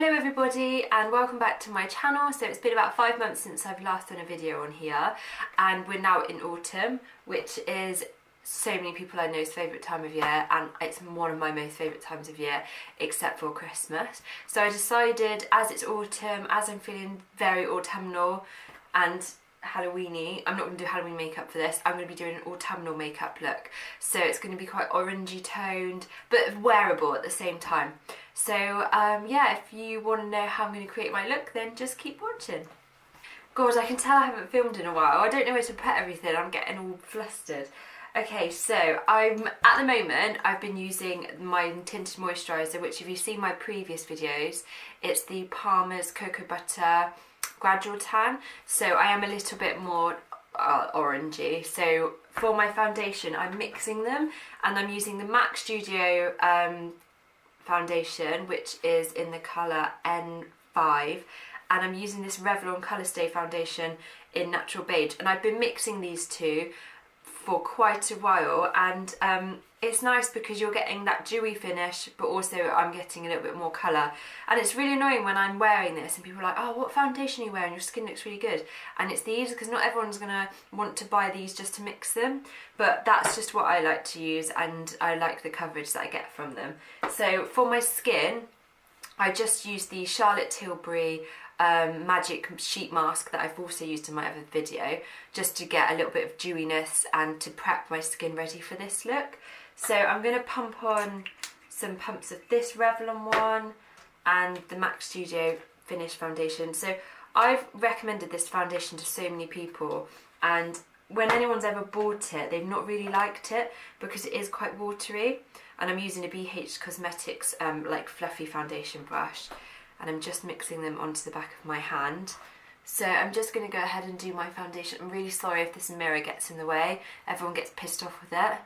Hello everybody and welcome back to my channel. So it's been about 5 months since I've last done a video on here, and we're now in autumn, which is so many people I know's favourite time of year, and it's one of my most favourite times of year except for Christmas. So I decided, as it's autumn, as I'm feeling very autumnal and Halloweeny, I'm not going to do Halloween makeup for this, I'm going to be doing an autumnal makeup look. So it's going to be quite orangey toned but wearable at the same time. So yeah, if you want to know how I'm going to create my look, then just keep watching. God, I can tell I haven't filmed in a while. I don't know where to put everything, I'm getting all flustered. Okay, so at the moment I've been using my tinted moisturiser, which if you've seen my previous videos, it's the Palmer's Cocoa Butter Gradual Tan. So I am a little bit more orangey. So for my foundation I'm mixing them, and I'm using the MAC Studio foundation, which is in the colour N5, and I'm using this Revlon Colour Stay foundation in Natural Beige, and I've been mixing these two for quite a while, and it's nice because you're getting that dewy finish, but also I'm getting a little bit more colour. And it's really annoying when I'm wearing this and people are like, oh, what foundation are you wearing? Your skin looks really good. And it's these, because not everyone's going to want to buy these just to mix them, but that's just what I like to use, and I like the coverage that I get from them. So for my skin, I just use the Charlotte Tilbury magic sheet mask that I've also used in my other video, just to get a little bit of dewiness and to prep my skin ready for this look. So I'm going to pump on some pumps of this Revlon one and the MAC Studio Finish foundation. So I've recommended this foundation to so many people, and when anyone's ever bought it, they've not really liked it because it is quite watery. And I'm using a BH Cosmetics like fluffy foundation brush, and I'm just mixing them onto the back of my hand. So I'm just going to go ahead and do my foundation. I'm really sorry if this mirror gets in the way. Everyone gets pissed off with it,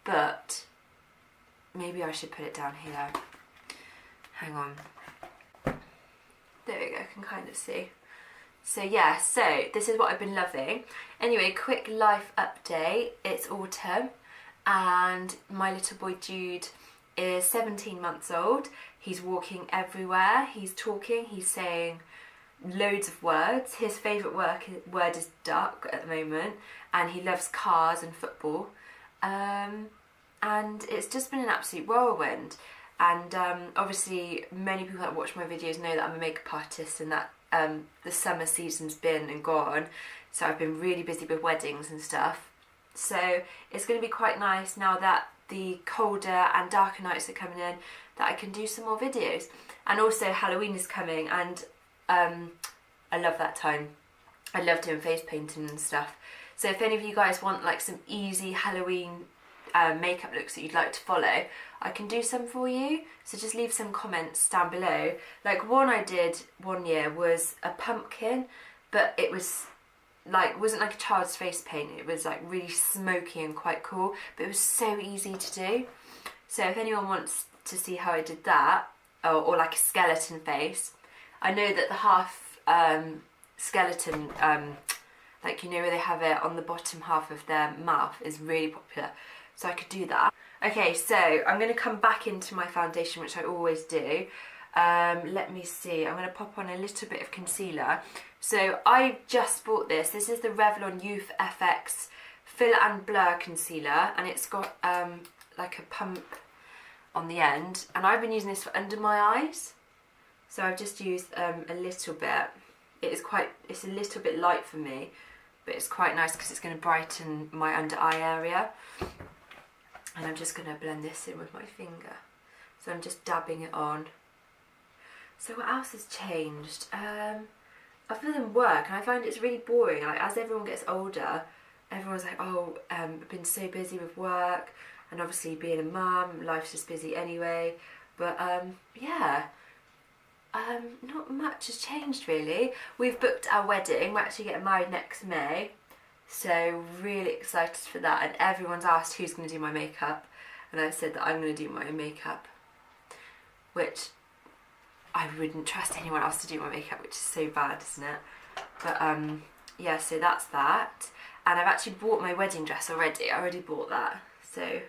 but maybe I should put it down here. Hang on. There we go, I can kind of see. So yeah, so this is what I've been loving. Anyway, quick life update. It's autumn and my little boy Jude is 17 months old. He's walking everywhere, he's talking, he's saying loads of words. His favourite word is duck at the moment, and he loves cars and football. And it's just been an absolute whirlwind. And obviously many people that watch my videos know that I'm a makeup artist, and that the summer season's been and gone, so I've been really busy with weddings and stuff. So it's going to be quite nice now that the colder and darker nights are coming in, that I can do some more videos. And also Halloween is coming, and I love that time. I love doing face painting and stuff. So if any of you guys want like some easy Halloween makeup looks that you'd like to follow, I can do some for you. So just leave some comments down below. Like one I did one year was a pumpkin, but it was like, wasn't like a child's face paint, it was like really smoky and quite cool, but it was so easy to do. So if anyone wants to see how I did that, or like a skeleton face, I know that the half skeleton, like, you know, where they have it on the bottom half of their mouth, is really popular, so I could do that. Okay, so I'm going to come back into my foundation, which I always do. Let me see, I'm going to pop on a little bit of concealer. So I just bought this. This is the Revlon Youth FX Fill and Blur Concealer, and it's got like a pump on the end, and I've been using this for under my eyes. So I've just used a little bit. It's a little bit light for me, but it's quite nice because it's going to brighten my under eye area. And I'm just going to blend this in with my finger. So I'm just dabbing it on. So what else has changed? Other than work, and I find it's really boring. Like, as everyone gets older, everyone's like, oh, I've been so busy with work, and obviously being a mum, life's just busy anyway. But yeah, not much has changed really. We've booked our wedding. We're actually getting married next May, so really excited for that. And everyone's asked who's going to do my makeup, and I said that I'm going to do my own makeup, which I wouldn't trust anyone else to do my makeup, which is so bad, isn't it? But yeah, so that's that. And I've actually bought my wedding dress already. I already bought that, so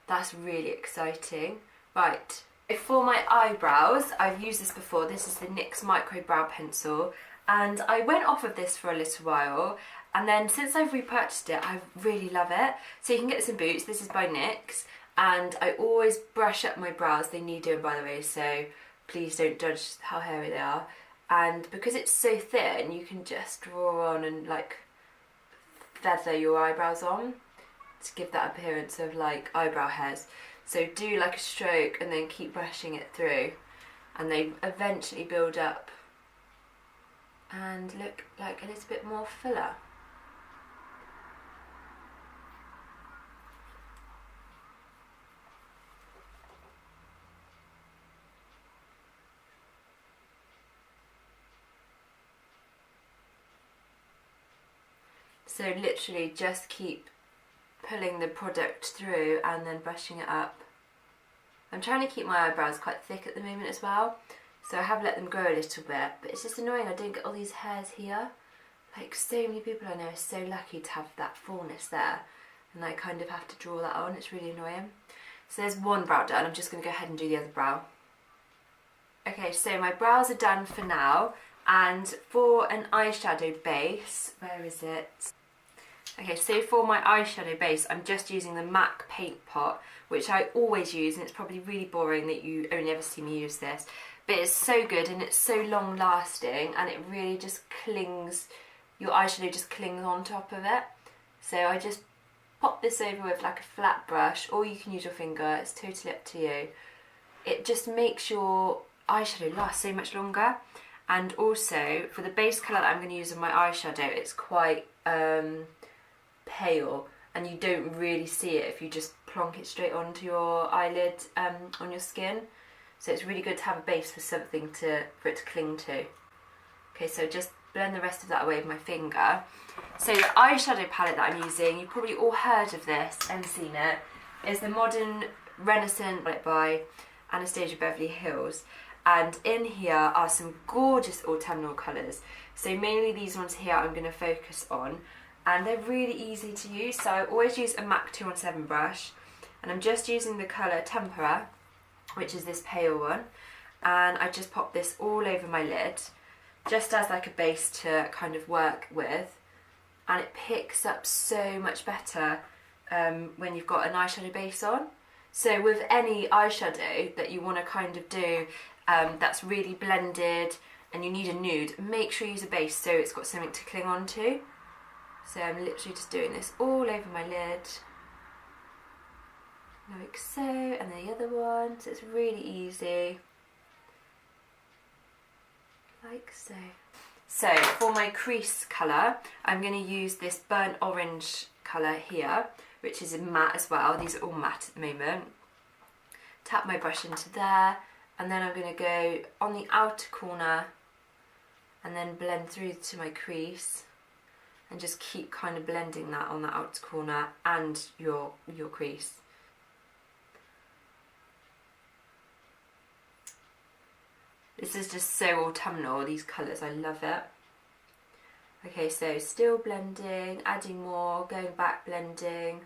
that's really exciting. Right, For my eyebrows, I've used this before. This is the NYX Micro Brow Pencil, and I went off of this for a little while, and then since I've repurchased it, I really love it. So you can get this in Boots. This is by NYX, and I always brush up my brows. They need doing, by the way, so please don't judge how hairy they are. And because it's so thin, you can just draw on and like feather your eyebrows on to give that appearance of like eyebrow hairs. So do like a stroke and then keep brushing it through, and they eventually build up and look like a little bit more fuller. So literally just keep pulling the product through and then brushing it up. I'm trying to keep my eyebrows quite thick at the moment as well, so I have let them grow a little bit, but it's just annoying I don't get all these hairs here. Like, so many people I know are so lucky to have that fullness there, and I kind of have to draw that on. It's really annoying. So there's one brow done. I'm just going to go ahead and do the other brow. Okay, so my brows are done for now, and for an eyeshadow base, where is it? Okay, so for my eyeshadow base, I'm just using the MAC paint pot, which I always use, and it's probably really boring that you only ever see me use this, but it's so good and it's so long lasting, and it really just clings, your eyeshadow just clings on top of it. So I just pop this over with like a flat brush, or you can use your finger, it's totally up to you. It just makes your eyeshadow last so much longer. And also, for the base colour that I'm going to use on my eyeshadow, it's quite pale, and you don't really see it if you just plonk it straight onto your eyelid on your skin. So it's really good to have a base for something for it to cling to. Okay, so just blend the rest of that away with my finger. So the eyeshadow palette that I'm using, you've probably all heard of this and seen it, is the Modern Renaissance palette by Anastacia Beverly Hills. And in here are some gorgeous autumnal colours. So mainly these ones here I'm going to focus on, and they're really easy to use. So I always use a MAC 217 brush, and I'm just using the colour Tempera, which is this pale one, and I just pop this all over my lid, just as like a base to kind of work with, and it picks up so much better when you've got an eyeshadow base on. So with any eyeshadow that you want to kind of do that's really blended and you need a nude, make sure you use a base so it's got something to cling on to. So I'm literally just doing this all over my lid, like so, and then the other one, so it's really easy, like so. So for my crease colour, I'm going to use this burnt orange colour here, which is in matte as well. These are all matte at the moment. Tap my brush into there, and then I'm going to go on the outer corner and then blend through to my crease, and just keep kind of blending that on the outer corner and your crease. This is just so autumnal, these colours, I love it. Okay, so still blending, adding more, going back blending,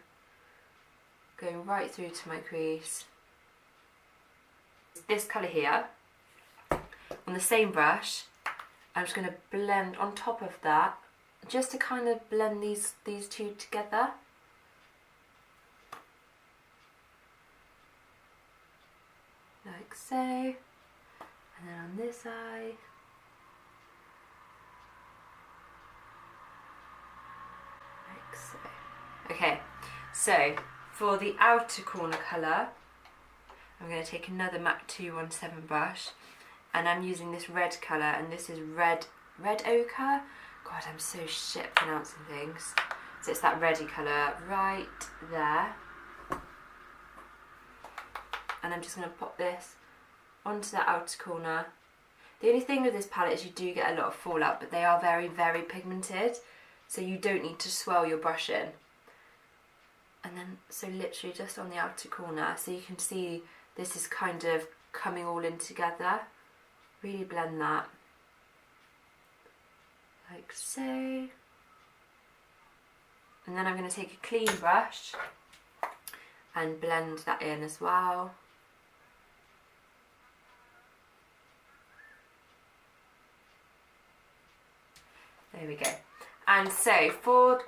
going right through to my crease. This colour here, on the same brush, I'm just going to blend on top of that, just to kind of blend these two together. Like so. And then on this eye. Like so. Okay, so for the outer corner colour, I'm going to take another MAC 217 brush, and I'm using this red colour, and this is red ochre. God, I'm so shit pronouncing things. So it's that reddy colour right there. And I'm just going to pop this onto the outer corner. The only thing with this palette is you do get a lot of fallout, but they are very, very pigmented, so you don't need to swirl your brush in. And then, so literally just on the outer corner, so you can see this is kind of coming all in together. Really blend that. Like so. And then I'm going to take a clean brush and blend that in as well. There we go. And so for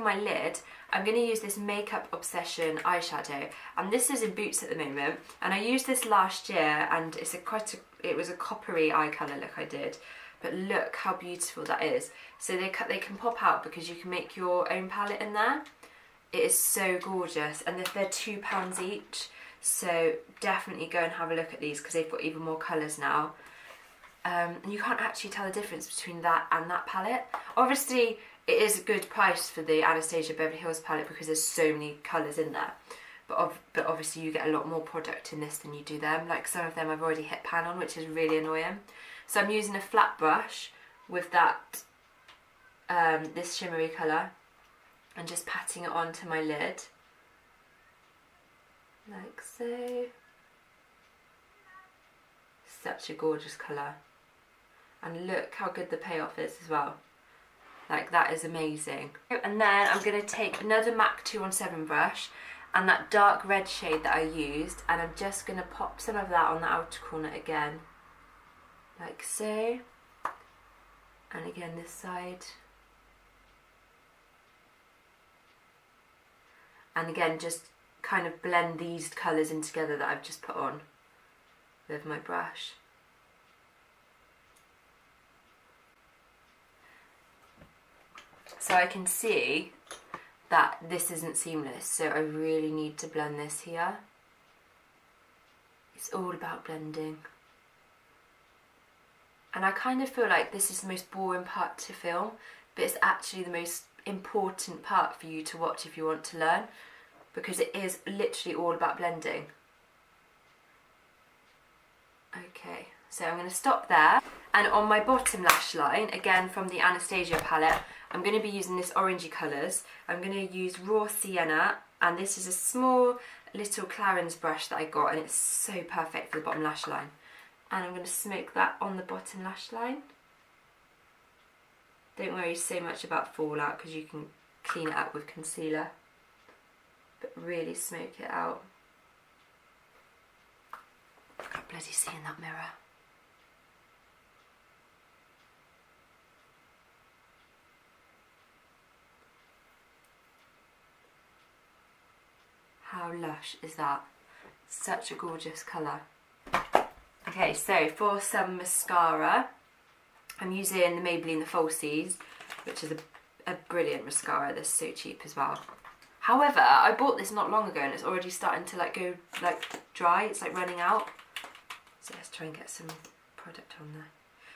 my lid, I'm going to use this Makeup Obsession eyeshadow, and this is in Boots at the moment, and I used this last year, and it was a coppery eye colour look I did, but look how beautiful that is. So they can pop out because you can make your own palette in there. It is so gorgeous, and they're £2 each, so definitely go and have a look at these because they've got even more colours now. And you can't actually tell the difference between that and that palette. Obviously, it is a good price for the Anastacia Beverly Hills palette because there's so many colours in there. But obviously you get a lot more product in this than you do them. Like some of them I've already hit pan on, which is really annoying. So I'm using a flat brush with that this shimmery colour and just patting it onto my lid. Like so. Such a gorgeous colour. And look how good the payoff is as well. Like that is amazing. And then I'm going to take another MAC 217 brush and that dark red shade that I used, and I'm just going to pop some of that on the outer corner again. Like so. And again this side. And again just kind of blend these colours in together that I've just put on with my brush. So I can see that this isn't seamless, so I really need to blend this here. It's all about blending. And I kind of feel like this is the most boring part to film, but it's actually the most important part for you to watch if you want to learn, because it is literally all about blending. Okay, so I'm going to stop there. And on my bottom lash line, again from the Anastacia palette, I'm going to be using this orangey colours. I'm going to use Raw Sienna, and this is a small little Clarins brush that I got, and it's so perfect for the bottom lash line. And I'm going to smoke that on the bottom lash line. Don't worry so much about fallout because you can clean it up with concealer, but really smoke it out. I can't bloody see in that mirror. How lush is that? Such a gorgeous colour. Okay, so for some mascara, I'm using the Maybelline the Falsies, which is a brilliant mascara. They're so cheap as well. However, I bought this not long ago and it's already starting to go dry. It's like running out. So let's try and get some product on there.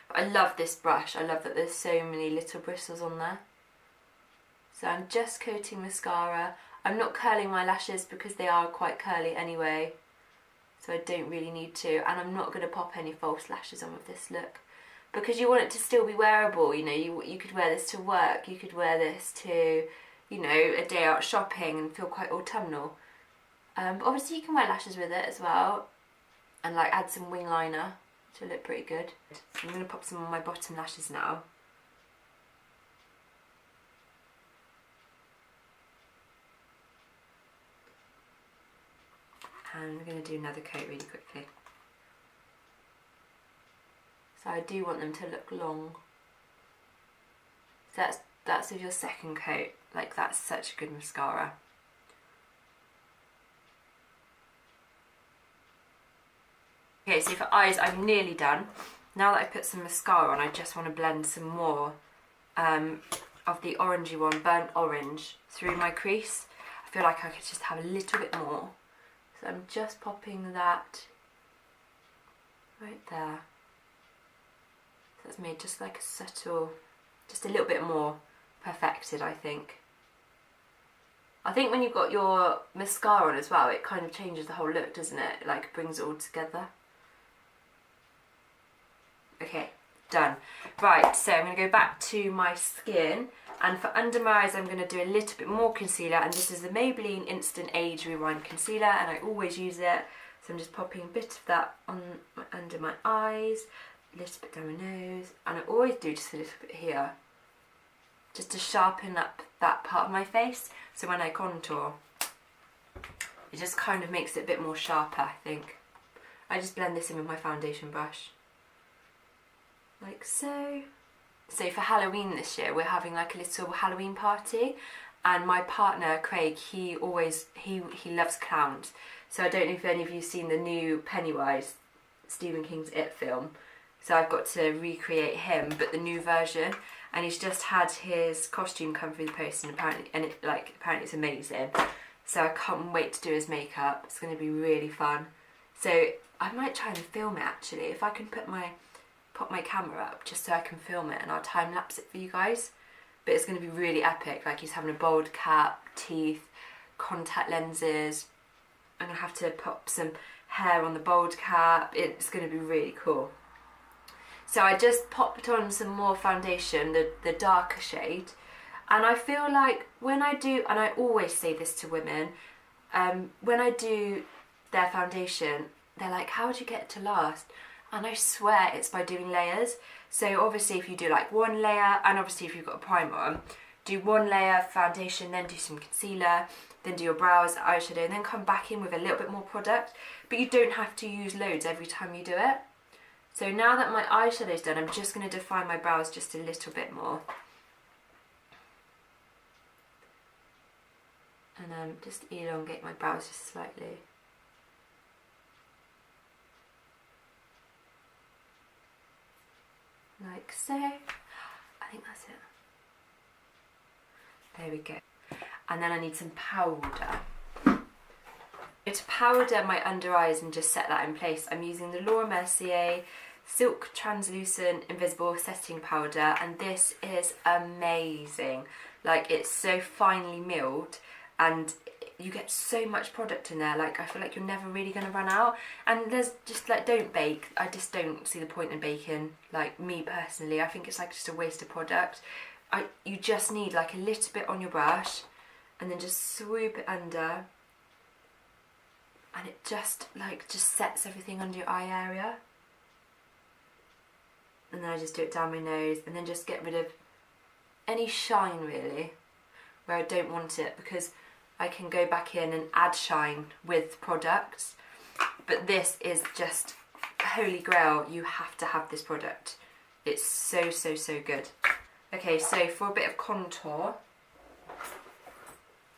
But I love this brush. I love that there's so many little bristles on there. So I'm just coating mascara. I'm not curling my lashes because they are quite curly anyway, so I don't really need to, and I'm not going to pop any false lashes on with this look because you want it to still be wearable. You know, you could wear this to work, you could wear this to, you know, a day out shopping and feel quite autumnal. But obviously you can wear lashes with it as well, and like add some wing liner to look pretty good. I'm going to pop some on my bottom lashes now. And we're going to do another coat really quickly. So I do want them to look long. So that's with your second coat. Like that's such a good mascara. Okay, so for eyes I'm nearly done. Now that I've put some mascara on, I just want to blend some more of the orangey one, burnt orange, through my crease. I feel like I could just have a little bit more. So I'm just popping that right there. So that's made just like a subtle, just a little bit more perfected, I think. I think when you've got your mascara on as well, it kind of changes the whole look, doesn't it? Like brings it all together. Okay, done. Right, so I'm going to go back to my skin, and for under my eyes I'm going to do a little bit more concealer, and this is the Maybelline Instant Age Rewind Concealer, and I always use it, so I'm just popping a bit of that on under my eyes, a little bit down my nose, and I always do just a little bit here, just to sharpen up that part of my face, so when I contour, it just kind of makes it a bit more sharper, I think. I just blend this in with my foundation brush. Like so. So for Halloween this year, we're having like a little Halloween party, and my partner Craig, he loves clowns. So I don't know if any of you've seen the new Pennywise, Stephen King's It film. So I've got to recreate him, but the new version. And he's just had his costume come through the post, and apparently it's amazing. So I can't wait to do his makeup. It's going to be really fun. So I might try and film it actually, if I can put my camera up just so I can film it, and I'll time lapse it for you guys. But it's going to be really epic. Like, he's having a bald cap, teeth, contact lenses. I'm going to have to pop some hair on the bald cap. It's going to be really cool. So I just popped on some more foundation, the darker shade. And I feel like when I do, and I always say this to women, when I do their foundation, they're like, how do you get it to last? And I swear it's by doing layers. So obviously if you do like one layer, and obviously if you've got a primer on, do one layer foundation, then do some concealer, then do your brows, eyeshadow, and then come back in with a little bit more product. But you don't have to use loads every time you do it. So now that my eyeshadow's done, I'm just going to define my brows just a little bit more. And just elongate my brows just slightly. Like so. I think that's it. There we go. And then I need some powder. To powder my under eyes and just set that in place, I'm using the Mercier Silk Translucent Invisible Setting Powder, and this is amazing. Like, it's so finely milled and you get so much product in there. Like, I feel like you're never really going to run out. And there's just like, don't bake. I just don't see the point in baking. Like, me personally, I think it's like just a waste of product. You just need like a little bit on your brush and then just swoop it under, and it just sets everything under your eye area. And then I just do it down my nose, and then just get rid of any shine really where I don't want it, because I can go back in and add shine with products. But this is just holy grail. You have to have this product. It's so, so, so good. Okay, so for a bit of contour,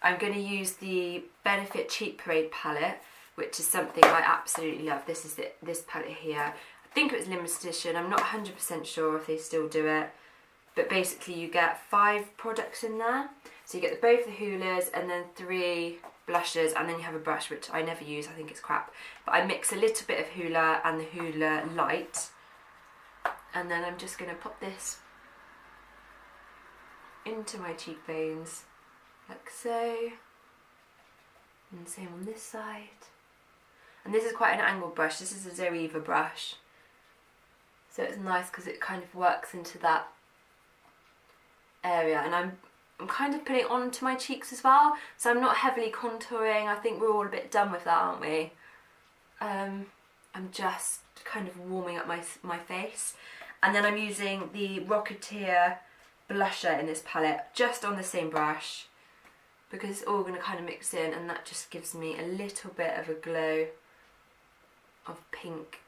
I'm going to use the Benefit Cheap Parade palette, which is something I absolutely love. This is this palette here. I think it was limited edition. I'm not 100% sure if they still do it. But basically you get 5 products in there. So you get both the Hoolas and then 3 blushes, and then you have a brush, which I never use. I think it's crap. But I mix a little bit of Hoola and the Hoola Light. And then I'm just going to pop this into my cheekbones, like so. And same on this side. And this is quite an angled brush. This is a Zoeva brush. So it's nice because it kind of works into that area. And I'm kind of putting it onto my cheeks as well. So I'm not heavily contouring. I think we're all a bit done with that, aren't we? I'm just kind of warming up my face. And then I'm using the Rocketeer blusher in this palette, just on the same brush, because it's all going to kind of mix in, and that just gives me a little bit of a glow of pink.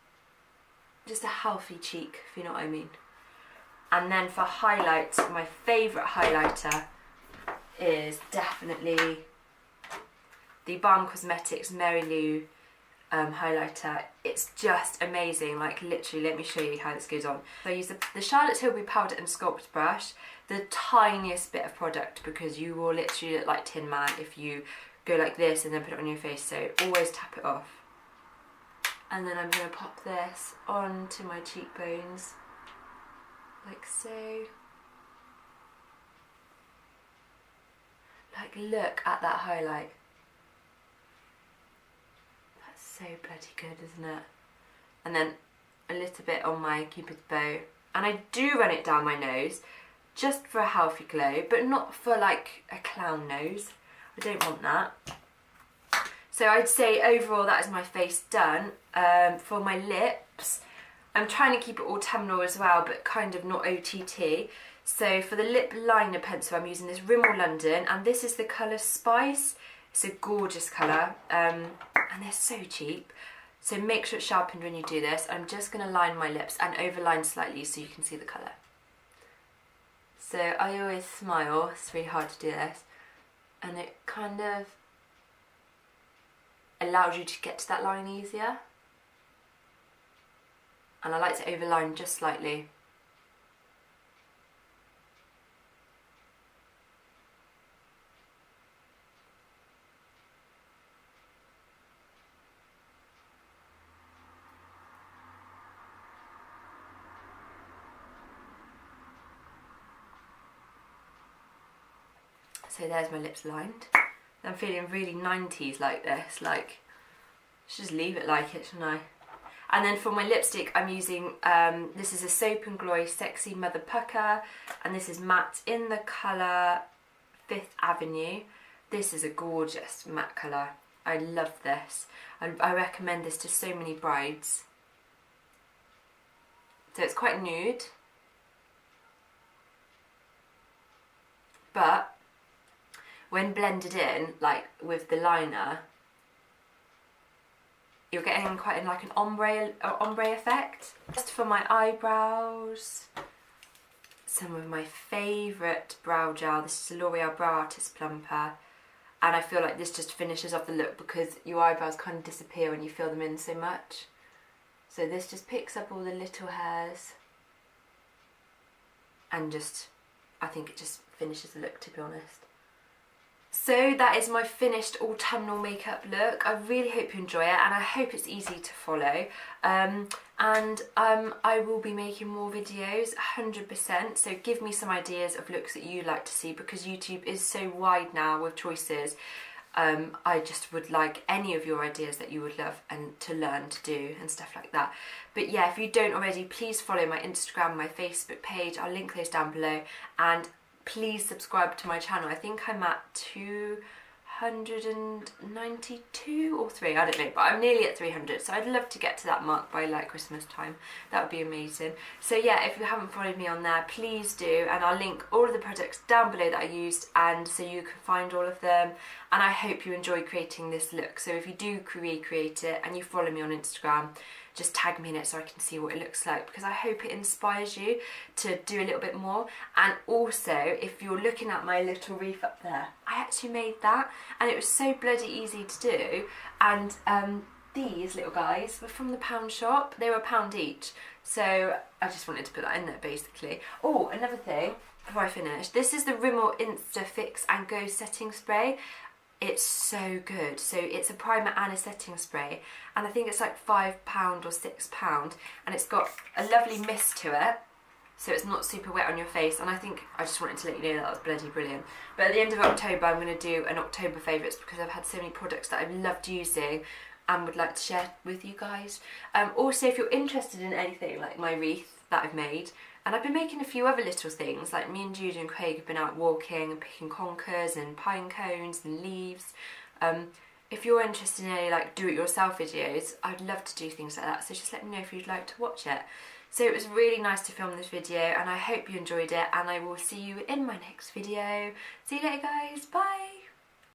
Just a healthy cheek, if you know what I mean. And then for highlights, my favourite highlighter is definitely the Balm Cosmetics Mary Lou highlighter. It's just amazing. Like, literally, let me show you how this goes on. So I use the Charlotte Tilbury Powder and Sculpt brush, the tiniest bit of product, because you will literally look like Tin Man if you go like this and then put it on your face, so always tap it off. And then I'm going to pop this onto my cheekbones, like so. Like, look at that highlight. That's so bloody good, isn't it? And then a little bit on my Cupid's bow. And I do run it down my nose, just for a healthy glow, but not for like a clown nose. I don't want that. So I'd say overall that is my face done. For my lips, I'm trying to keep it autumnal as well, but kind of not OTT. So for the lip liner pencil, I'm using this Rimmel London, and this is the colour Spice. It's a gorgeous colour, and they're so cheap. So make sure it's sharpened when you do this. I'm just going to line my lips and overline slightly so you can see the colour. So I always smile, it's really hard to do this, and it kind of allows you to get to that line easier. And I like to overline just slightly. So there's my lips lined. I'm feeling really 90s like this, like, just leave it like it, shouldn't I? And then for my lipstick, I'm using, this is a Soap & Glory Sexy Mother Pucker, and this is matte in the colour Fifth Avenue. This is a gorgeous matte colour. I love this. I recommend this to so many brides. So it's quite nude, but when blended in, like with the liner, you're getting quite like an ombre effect. Just for my eyebrows, some of my favourite brow gel. This is a L'Oreal Brow Artist Plumper, and I feel like this just finishes off the look because your eyebrows kind of disappear when you fill them in so much. So this just picks up all the little hairs and just, I think it just finishes the look, to be honest. So that is my finished autumnal makeup look. I really hope you enjoy it, and I hope it's easy to follow. I will be making more videos, 100%, so give me some ideas of looks that you'd like to see, because YouTube is so wide now with choices. I just would like any of your ideas that you would love and to learn to do and stuff like that. But yeah, if you don't already, please follow my Instagram, my Facebook page. I'll link those down below, and please subscribe to my channel. I think I'm at 292 or 3, I don't know, but I'm nearly at 300, so I'd love to get to that mark by like Christmas time. That would be amazing. So yeah, if you haven't followed me on there, please do, and I'll link all of the products down below that I used, and so you can find all of them. And I hope you enjoy creating this look. So if you do recreate it and you follow me on Instagram, just tag me in it so I can see what it looks like, because I hope it inspires you to do a little bit more. And also, if you're looking at my little wreath up there, I actually made that, and it was so bloody easy to do. And these little guys were from the pound shop. They were £1 each, so I just wanted to put that in there basically. Oh, another thing before I finish, this is the Rimmel Insta-Fix and Go setting spray. It's so good. So it's a primer and a setting spray, and I think it's like £5 or £6, and it's got a lovely mist to it, so it's not super wet on your face. And I think I just wanted to let you know that was bloody brilliant. But at the end of October, I'm going to do an October favourites, because I've had so many products that I've loved using and would like to share with you guys. Also, if you're interested in anything like my wreath that I've made, and I've been making a few other little things, like me and Jude and Craig have been out walking and picking conkers and pine cones and leaves. If you're interested in any like do-it-yourself videos, I'd love to do things like that, so just let me know if you'd like to watch it. So it was really nice to film this video, and I hope you enjoyed it, and I will see you in my next video. See you later guys, bye!